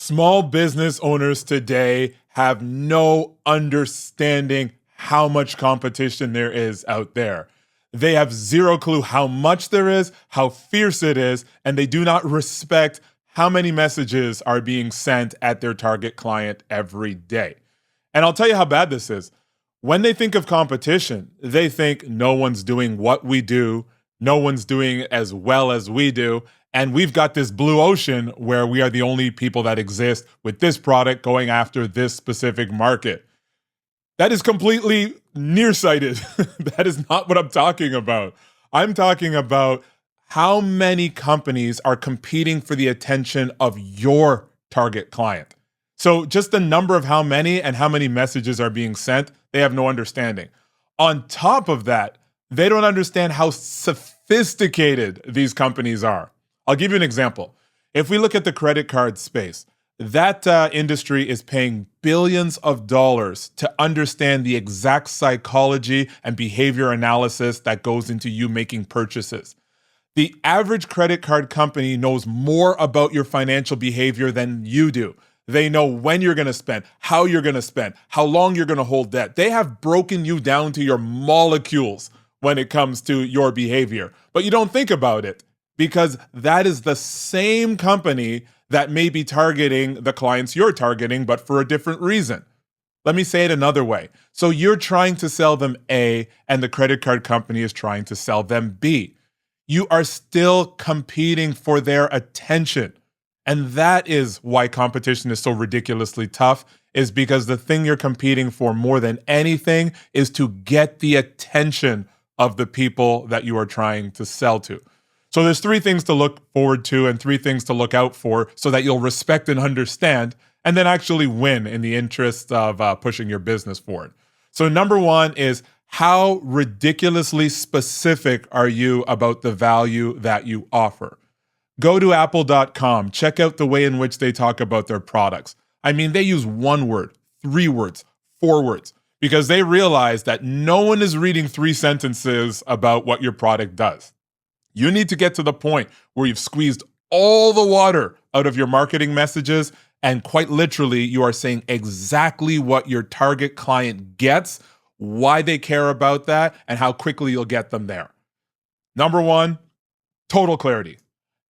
Small business owners today have no understanding how much competition there is out there. They have zero clue how much there is, how fierce it is, and they do not respect how many messages are being sent at their target client every day. And I'll tell you how bad this is. When they think of competition, they think no one's doing what we do, no one's doing as well as we do, and we've got this blue ocean where we are the only people that exist with this product going after this specific market. That is completely nearsighted. That is not what I'm talking about. I'm talking about how many companies are competing for the attention of your target client. So just the number of how many and how many messages are being sent, they have no understanding. On top of that, they don't understand how sophisticated these companies are. I'll give you an example. If we look at the credit card space, that industry is paying billions of dollars to understand the exact psychology and behavior analysis that goes into you making purchases. The average credit card company knows more about your financial behavior than you do. They know when you're going to spend, how you're going to spend, how long you're going to hold debt. They have broken you down to your molecules when it comes to your behavior. But you don't think about it because that is the same company that may be targeting the clients you're targeting, but for a different reason. Let me say it another way. So you're trying to sell them A, and the credit card company is trying to sell them B. You are still competing for their attention. And that is why competition is so ridiculously tough, is because the thing you're competing for more than anything is to get the attention of the people that you are trying to sell to. So there's three things to look forward to and three things to look out for so that you'll respect and understand and then actually win in the interest of pushing your business forward. So number one is, how ridiculously specific are you about the value that you offer? Go to apple.com, check out the way in which they talk about their products. I mean, they use one word, 3 words, 4 words, because they realize that no one is reading 3 sentences about what your product does. You need to get to the point where you've squeezed all the water out of your marketing messages, and quite literally, you are saying exactly what your target client gets, why they care about that, and how quickly you'll get them there. Number 1, total clarity.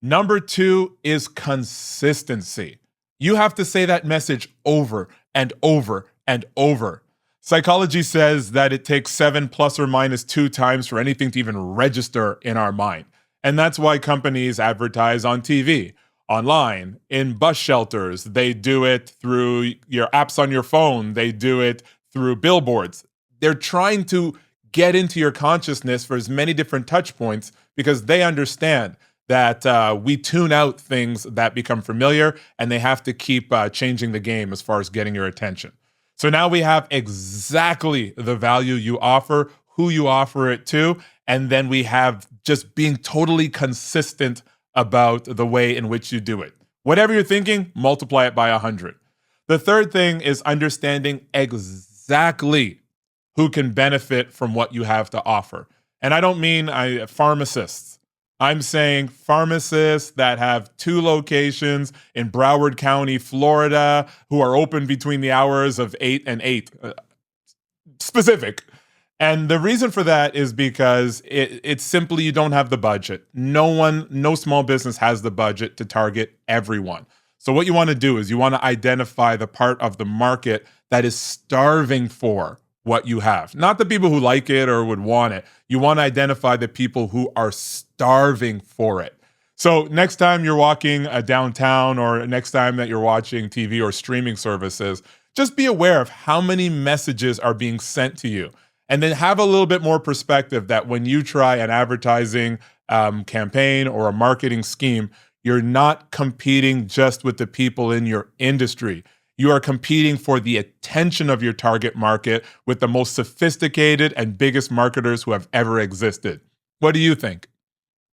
Number 2 is consistency. You have to say that message over and over and over. Psychology says that it takes 7 plus or minus 2 times for anything to even register in our mind. And that's why companies advertise on TV, online, in bus shelters. They do it through your apps on your phone. They do it through billboards. They're trying to get into your consciousness for as many different touch points because they understand that we tune out things that become familiar, and they have to keep changing the game as far as getting your attention. So now we have exactly the value you offer, who you offer it to, and then we have just being totally consistent about the way in which you do it. Whatever you're thinking, multiply it by 100. The third thing is understanding exactly who can benefit from what you have to offer. And I don't mean pharmacists. I'm saying pharmacists that have 2 locations in Broward County, Florida, who are open between the hours of 8 and 8. Specific. And the reason for that is because it's simply you don't have the budget. No small business has the budget to target everyone. So what you want to do is you want to identify the part of the market that is starving for what you have. Not the people who like it or would want it. You want to identify the people who are starving for it. So next time you're walking downtown or next time that you're watching TV or streaming services, just be aware of how many messages are being sent to you. And then have a little bit more perspective that when you try an advertising campaign or a marketing scheme, you're not competing just with the people in your industry. You are competing for the attention of your target market with the most sophisticated and biggest marketers who have ever existed. What do you think?